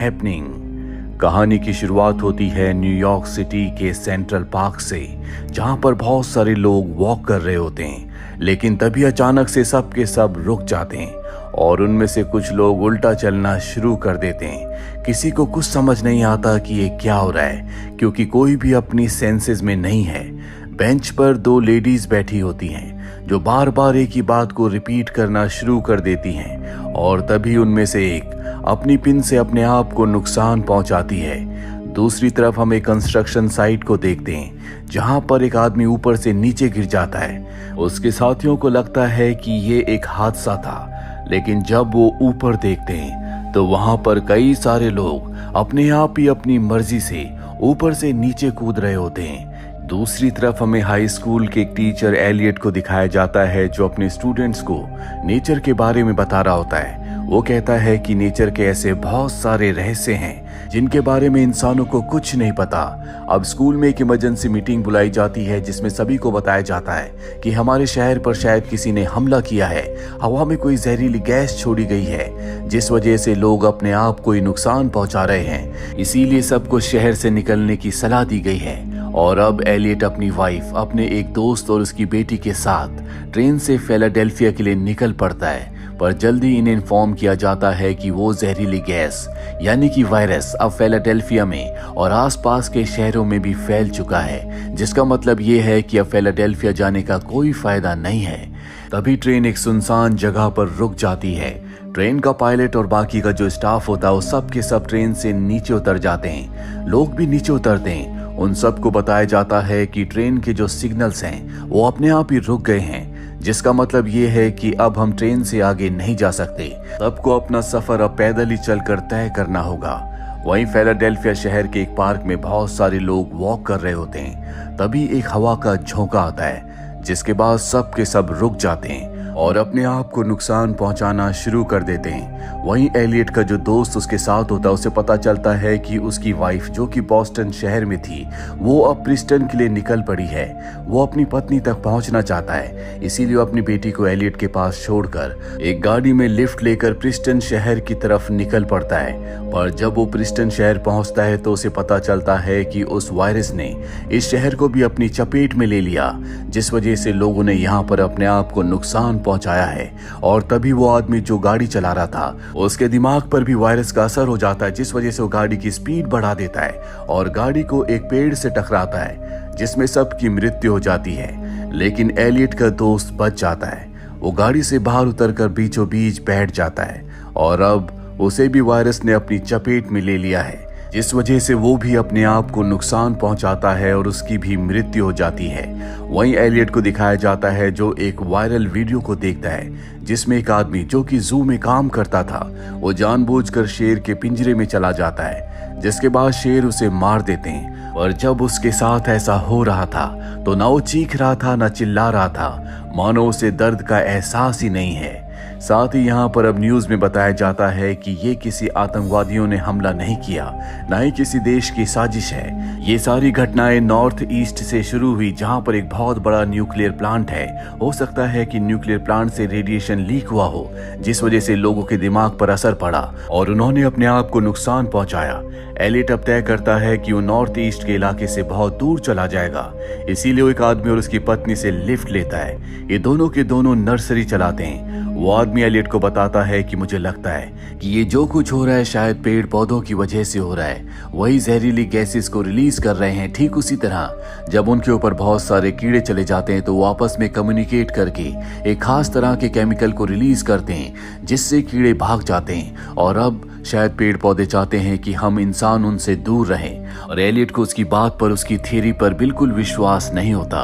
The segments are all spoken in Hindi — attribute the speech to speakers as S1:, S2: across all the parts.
S1: हैपनिंग। कहानी की शुरुआत होती है न्यूयॉर्क सिटी के सेंट्रल पार्क से, जहां पर बहुत सारे लोग वॉक कर रहे होते हैं। लेकिन तभी अचानक से सब के सब रुक जाते हैं और उनमें से कुछ लोग उल्टा चलना शुरू कर देते हैं। किसी को कुछ समझ नहीं आता कि ये क्या हो रहा है, क्योंकि कोई भी अपनी सेंसेस में नहीं है। बेंच पर दो लेडीज बैठी होती हैं जो बार बार एक ही बात को रिपीट करना शुरू कर देती हैं, और तभी उनमें से एक अपनी पिन से अपने आप को नुकसान पहुंचाती है। दूसरी तरफ हम एक कंस्ट्रक्शन साइट को देखते हैं, जहां पर एक आदमी ऊपर से नीचे गिर जाता है। उसके साथियों को लगता है कि ये एक हादसा था, लेकिन जब वो ऊपर देखते हैं तो वहां पर कई सारे लोग अपने आप ही अपनी मर्जी से ऊपर से नीचे कूद रहे होते हैं। दूसरी तरफ हमें हाई स्कूल के एक टीचर एलियट को दिखाया जाता है, जो अपने स्टूडेंट्स को नेचर के बारे में बता रहा होता है। वो कहता है कि नेचर के ऐसे बहुत सारे रहस्य हैं जिनके बारे में इंसानों को कुछ नहीं पता। अब स्कूल में एक इमरजेंसी मीटिंग बुलाई जाती है, जिसमें सभी को बताया जाता है कि हमारे शहर पर शायद किसी ने हमला किया है। हवा में कोई जहरीली गैस छोड़ी गई है, जिस वजह से लोग अपने आप को ही नुकसान पहुंचा रहे हैं। इसीलिए सबको शहर से निकलने की सलाह दी गई है। और अब एलियट अपनी वाइफ, अपने एक दोस्त और उसकी बेटी के साथ ट्रेन से फिलाडेल्फिया के लिए निकल पड़ता है। पर जल्दी इन्हें इन्फॉर्म किया जाता है कि वो जहरीली गैस यानी कि वायरस अब फिलाडेल्फिया में और आसपास के शहरों में भी फैल चुका है, जिसका मतलब ये है कि अब फिलाडेल्फिया जाने का कोई फायदा नहीं है। तभी ट्रेन एक सुनसान जगह पर रुक जाती है। ट्रेन का पायलट और बाकी का जो स्टाफ होता है वो सब के सब ट्रेन से नीचे उतर जाते हैं। लोग भी नीचे उतरते हैं। उन सबको बताया जाता है कि ट्रेन के जो सिग्नल्स हैं वो अपने आप ही रुक गए हैं, जिसका मतलब ये है कि अब हम ट्रेन से आगे नहीं जा सकते। सबको अपना सफर अब पैदल ही चलकर तय करना होगा। वहीं फिलाडेल्फिया शहर के एक पार्क में बहुत सारे लोग वॉक कर रहे होते हैं। तभी एक हवा का झोंका आता है, जिसके बाद सब के सब रुक जाते हैं और अपने आप को नुकसान पहुंचाना शुरू कर देते हैं। वहीं एलियट का जो दोस्त उसके साथ होता है, उसे पता चलता है कि उसकी वाइफ, जो कि बॉस्टन शहर में थी, वो अब प्रिस्टन के लिए निकल पड़ी है। वो अपनी पत्नी तक पहुंचना चाहता है, इसीलिए वो अपनी बेटी को एलियट के पास छोड़कर एक गाड़ी में लिफ्ट लेकर प्रिस्टन शहर की तरफ निकल पड़ता है। पर जब वो प्रिस्टन शहर पहुंचता है तो उसे पता चलता है कि उस वायरस ने इस शहर को भी अपनी चपेट में ले लिया, जिस वजह से लोगों ने यहाँ पर अपने आप को नुकसान पहुंचाया है। और तभी वो आदमी जो गाड़ी चला रहा था, उसके दिमाग पर भी वायरस का असर हो जाता है, जिस वजह से वो गाड़ी की स्पीड बढ़ा देता है और गाड़ी को एक पेड़ से टकराता है, जिसमें सबकी मृत्यु हो जाती है। लेकिन एलियट का दोस्त बच जाता है। वो गाड़ी से बाहर उतरकर बीचों बीच बैठ जाता है और अब उसे भी वायरस ने अपनी चपेट में ले लिया है, जिस वजह से वो भी अपने आप को नुकसान पहुंचाता है और उसकी भी मृत्यु हो जाती है। वहीं एलियट को दिखाया जाता है, जो एक वायरल वीडियो को देखता है, जिसमें एक आदमी जो कि जू में काम करता था, वो जानबूझकर शेर के पिंजरे में चला जाता है, जिसके बाद शेर उसे मार देते हैं। और जब उसके साथ ऐसा हो रहा था तो ना वो चीख रहा था ना चिल्ला रहा था, मानो उसे दर्द का एहसास ही नहीं है। साथ ही यहाँ पर अब न्यूज में बताया जाता है कि ये किसी आतंकवादियों ने हमला नहीं किया, ना ही किसी देश की साजिश है। ये सारी घटनाएं नॉर्थ ईस्ट से शुरू हुई, जहाँ पर एक बहुत बड़ा न्यूक्लियर प्लांट है। हो सकता है कि न्यूक्लियर प्लांट से रेडिएशन लीक हुआ हो, जिस वजह से लोगों के दिमाग पर असर पड़ा और उन्होंने अपने आप को नुकसान पहुंचाया। एलियट अब तय करता है कि वो नॉर्थ ईस्ट के इलाके से बहुत दूर चला जाएगा, इसीलिए वो एक आदमी और उसकी पत्नी से लिफ्ट लेता है। ये दोनों के दोनों नर्सरी चलाते हैं। वो आदमी एलियट को बताता है कि मुझे लगता है कि ये जो कुछ हो रहा है शायद पेड़ पौधों की वजह से हो रहा है। वही जहरीली गैसेस को रिलीज कर रहे हैं। ठीक उसी तरह जब उनके ऊपर बहुत सारे कीड़े चले जाते हैं तो वो आपस में कम्युनिकेट करके एक खास तरह के केमिकल को रिलीज करते हैं, जिससे कीड़े भाग जाते हैं। और अब शायद पेड़ पौधे चाहते हैं कि हम इंसान उनसे दूर रहें। और एलियट को उसकी बात पर, उसकी थ्योरी पर बिल्कुल विश्वास नहीं होता।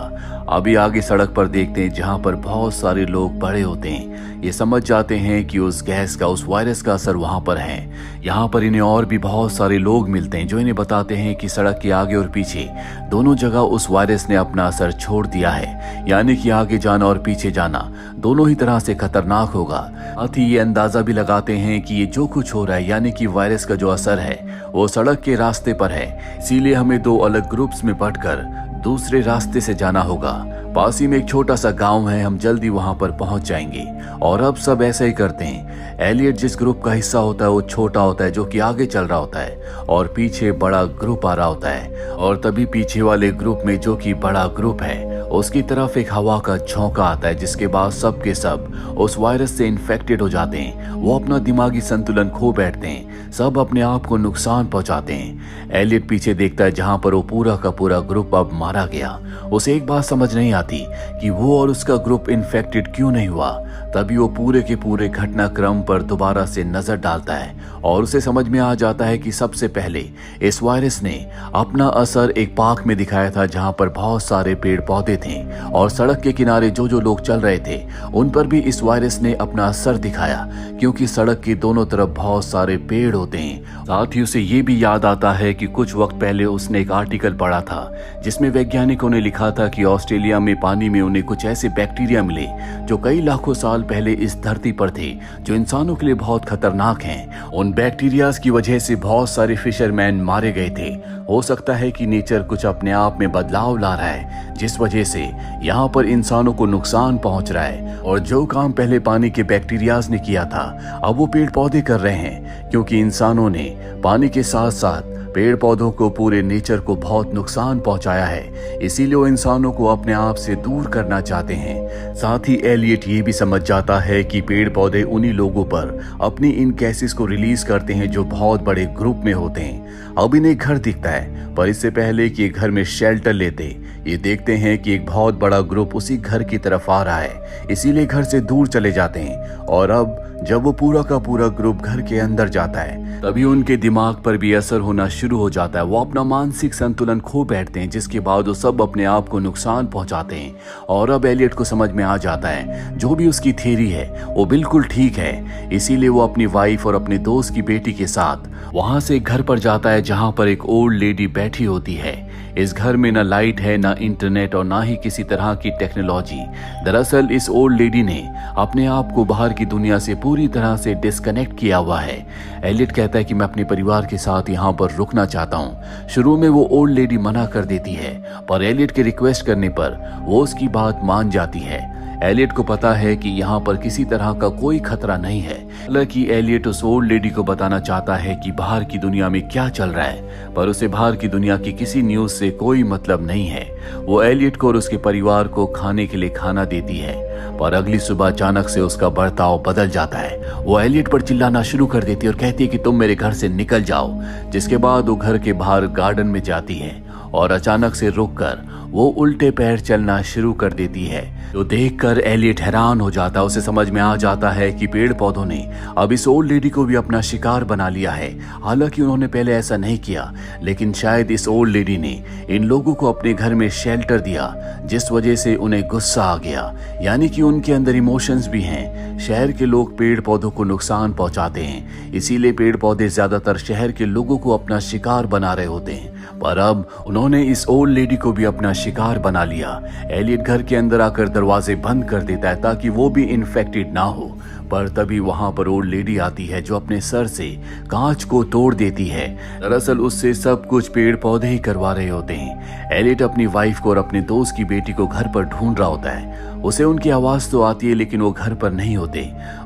S1: अभी आगे सड़क पर देखते हैं, जहां पर बहुत सारे लोग पड़े होते हैं। ये समझ जाते हैं कि उस गैस का, उस वायरस का असर वहां पर है। यहाँ पर इन्हें और भी बहुत सारे लोग मिलते हैं, जो इन्हें बताते हैं कि सड़क के आगे और पीछे दोनों जगह उस वायरस ने अपना असर छोड़ दिया है, यानी कि आगे जाना और पीछे जाना दोनों ही तरह से खतरनाक होगा। साथ ही ये अंदाजा भी लगाते हैं कि ये जो कुछ हो रहा है, यानी कि वायरस का जो असर है वो सड़क के रास्ते पर है। इसीलिए हमें दो अलग ग्रुप्स में बांटकर दूसरे रास्ते से जाना होगा। पास ही में एक छोटा सा गांव है, हम जल्दी वहां पर पहुंच जाएंगे। और अब सब ऐसा ही करते हैं। एलियट जिस ग्रुप का हिस्सा होता है वो छोटा होता है, जो कि आगे चल रहा होता है, और पीछे बड़ा ग्रुप आ रहा होता है। और तभी पीछे वाले ग्रुप में, जो कि बड़ा ग्रुप है, उसकी तरफ एक हवा का झोंका आता है, जिसके बाद सब के सब उस वायरस से इन्फेक्टेड हो जाते हैं। वो अपना दिमागी संतुलन खो बैठते हैं, सब अपने आप को नुकसान पहुंचाते हैं। एलियट पीछे देखता है, जहां पर वो पूरा का पूरा ग्रुप अब मारा गया। उसे एक बात समझ नहीं आती कि वो और उसका ग्रुप इन्फेक्टेड क्यों नहीं हुआ। तभी वो पूरे के पूरे घटनाक्रम पर दोबारा से नजर डालता है और उसे समझ में आ जाता है कि सबसे पहले इस वायरस ने अपना असर एक पार्क में दिखाया था, जहां पर बहुत सारे पेड़ पौधे थे और सड़क के किनारे जो जो लोग चल रहे थे उन पर भी इस वायरस ने अपना असर दिखाया, क्योंकि सड़क के दोनों तरफ बहुत सारे पेड़ होते हैं। साथ ही उसे ये भी याद आता है कि कुछ वक्त पहले उसने एक आर्टिकल पढ़ा था जिसमें वैज्ञानिकों ने लिखा था कि ऑस्ट्रेलिया में पानी में उन्हें कुछ ऐसे बैक्टीरिया मिले जो कई लाखों साल पहले इस धरती पर थे, जो इंसानों के लिए बहुत खतरनाक हैं। उन बैक्टीरियाज की वजह से बहुत सारे फिशरमैन मारे गए थे। हो सकता है कि नेचर कुछ अपने आप में बदलाव ला रहा है, जिस वजह से यहाँ पर इंसानों को नुकसान पहुंच रहा है। और जो काम पहले पानी के बैक्टीरियाज ने किया था, अब वो पेड़ पौधे कर रहे हैं, क्योंकि इंसानों ने पानी के साथ साथ पेड़ पौधों को, पूरे नेचर को बहुत नुकसान पहुंचाया है। इसीलिए वो इंसानों को अपने आप से दूर करना चाहते हैं। साथ ही एलियट ये भी समझ जाता है कि पेड़ पौधे उन्हीं लोगों पर अपनी इन गैसेस को रिलीज करते हैं जो बहुत बड़े ग्रुप में होते हैं। अब इन्हें घर दिखता है, पर इससे पहले कि घर में शेल्टर लेते, ये देखते हैं कि एक बहुत बड़ा ग्रुप उसी घर की तरफ आ रहा है, इसीलिए घर से दूर चले जाते हैं। और अब जब वो पूरा का पूरा ग्रुप घर के अंदर जाता है, तभी उनके दिमाग पर भी असर होना शुरू हो जाता है। वो अपना मानसिक संतुलन खो बैठते हैं, जिसके बाद वो सब अपने आप को नुकसान पहुंचाते हैं। और अब एलियट को समझ में आ जाता है जो भी उसकी थ्योरी है वो बिल्कुल ठीक है। इसीलिए वो अपनी वाइफ और अपने दोस्त की बेटी के साथ वहां से घर पर जाता है, जहां पर एक ओल्ड लेडी बैठी होती है। इस घर में ना लाइट है, ना इंटरनेट और ना ही किसी तरह की टेक्नोलॉजी। दरअसल इस ओल्ड लेडी ने अपने आप को बाहर की दुनिया से पूरी तरह से डिस्कनेक्ट किया हुआ है। एलियट कहता है कि मैं अपने परिवार के साथ यहाँ पर रुकना चाहता हूँ। शुरू में वो ओल्ड लेडी मना कर देती है, पर एलियट के रिक्वेस्ट करने पर वो उसकी बात मान जाती है। एलियट को पता है कि यहाँ पर किसी तरह का कोई खतरा नहीं है। हालांकि एलियट उस ओल्ड लेडी को बताना चाहता है कि बाहर की दुनिया में क्या चल रहा है, पर उसे बाहर की दुनिया की किसी न्यूज से कोई मतलब नहीं है। वो एलियट को और उसके परिवार को खाने के लिए खाना देती है, पर अगली सुबह अचानक से उसका बर्ताव बदल जाता है। वो एलियट पर चिल्लाना शुरू कर देती है और कहती है कि तुम मेरे घर से निकल जाओ। जिसके बाद वो घर के बाहर गार्डन में जाती है और अचानक से रुककर वो उल्टे पैर चलना शुरू कर देती है। तो देखकर एलियट हैरान हो जाता है। उसे समझ में आ जाता है कि पेड़ पौधों ने अब इस ओल्ड लेडी को भी अपना शिकार बना लिया है। हालांकि उन्होंने पहले ऐसा नहीं किया, लेकिन शायद इस ओल्ड लेडी ने इन लोगों को अपने घर में शेल्टर दिया, जिस वजह से उन्हें गुस्सा आ गया। यानी कि उनके अंदर इमोशंस भी हैं। शहर के लोग पेड़ पौधों को नुकसान पहुंचाते हैं, इसीलिए पेड़ पौधे ज्यादातर शहर के लोगों को अपना शिकार बना रहे होते हैं। पर अब उन्होंने इस ओल्ड लेडी को भी अपना शिकार बना लिया। एलियट घर के अंदर आकर दरवाजे बंद कर देता है ताकि वो भी इन्फेक्टेड ना हो। पर तभी वहां पर ओल्ड लेडी आती है जो अपने सर से कांच को तोड़ देती है। दरअसल उससे सब कुछ पेड़ पौधे ही करवा रहे होते हैं। एलियट अपनी वाइफ को और अपने दोस्त की बेटी को घर पर ढूंढ रहा होता है। उसे उनकी आवाज तो आती है, लेकिन वो घर पर नहीं होते,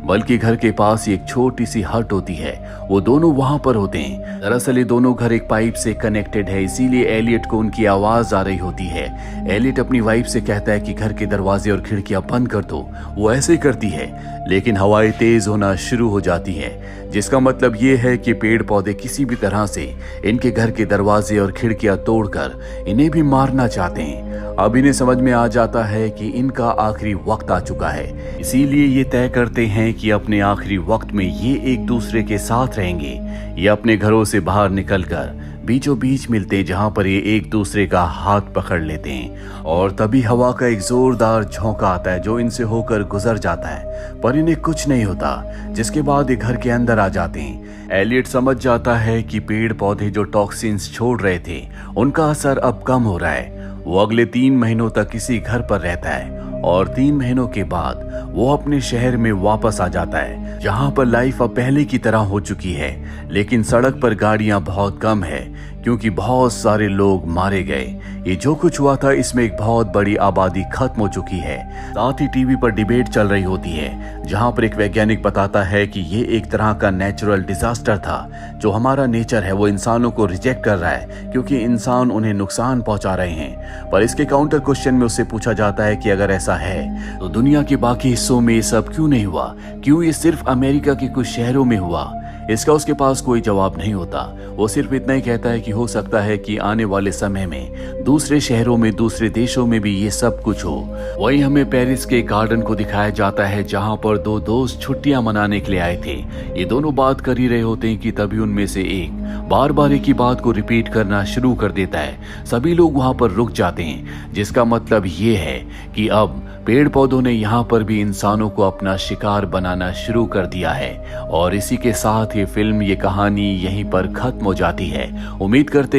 S1: बल्कि घर के पास ही एक छोटी सी हट होती है। वो दोनों वहां पर होते हैं। दरअसल ये दोनों घर एक पाइप से कनेक्टेड है, इसीलिए एलियट को उनकी आवाज आ रही होती है। एलियट अपनी वाइफ से कहता है कि घर के दरवाजे और खिड़कियां बंद कर दो। वो ऐसे ही करती है, लेकिन हवाएं तेज होना शुरू हो जाती है, जिसका मतलब ये है कि पेड़ पौधे किसी भी तरह से इनके घर के दरवाजे और खिड़कियां तोड़कर इन्हें भी मारना चाहते हैं। अब इन्हें समझ में आ जाता है कि इनका आखिरी वक्त आ चुका है, इसीलिए ये तय करते हैं कि अपने आखिरी वक्त में ये एक दूसरे के साथ रहेंगे। ये अपने घरों से बाहर निकलकर बीचों बीच मिलते हैं, जहां पर ये एक दूसरे का हाथ पकड़ लेते हैं। और तभी हवा का एक जोरदार झोंका आता है जो इनसे होकर गुजर जाता है, पर इन्हें कुछ नहीं होता। जिसके बाद ये घर के अंदर आ जाते हैं। एलियट समझ जाता है कि पेड़ पौधे जो टॉक्सिन्स छोड़ रहे थे उनका असर अब कम हो रहा है। वो अगले 3 महीनों तक इसी घर पर रहता है और 3 महीनों के बाद वो अपने शहर में वापस आ जाता है, जहां पर लाइफ अब पहले की तरह हो चुकी है। लेकिन सड़क पर गाड़ियां बहुत कम है क्योंकि बहुत सारे लोग मारे गए। ये जो कुछ हुआ था, इसमें एक बहुत बड़ी आबादी खत्म हो चुकी है। साथ ही टीवी पर डिबेट चल रही होती है, जहां पर एक वैज्ञानिक बताता है कि ये एक तरह का नेचुरल डिजास्टर था। जो हमारा नेचर है वो इंसानों को रिजेक्ट कर रहा है क्योंकि इंसान उन्हें नुकसान पहुंचा रहे हैं। पर इसके काउंटर क्वेश्चन में उससे पूछा जाता है कि अगर ऐसा है तो दुनिया के बाकी हिस्सों में ये सब क्यों नहीं हुआ, क्यों ये सिर्फ अमेरिका के कुछ शहरों में हुआ। इसका उसके पास कोई जवाब नहीं होता। वो सिर्फ इतना ही कहता है कि हो सकता है कि आने वाले समय में दूसरे शहरों में, दूसरे देशों में भी ये सब कुछ हो। वहीं हमें पेरिस के गार्डन को दिखाया जाता है, जहां पर 2 दोस्त छुट्टियां मनाने के लिए आए थे। ये दोनों बात कर ही रहे होते हैं कि तभी उनमें से एक बार बार एक ही बात को रिपीट करना शुरू कर देता है। सभी लोग वहां पर रुक जाते हैं, जिसका मतलब ये है कि अब पेड़ पौधों ने यहाँ पर भी इंसानों को अपना शिकार बनाना शुरू कर दिया है। और इसी के साथ ये फिल्म, ये कहानी यहीं पर खत्म हो जाती है। उम्मीद करते हैं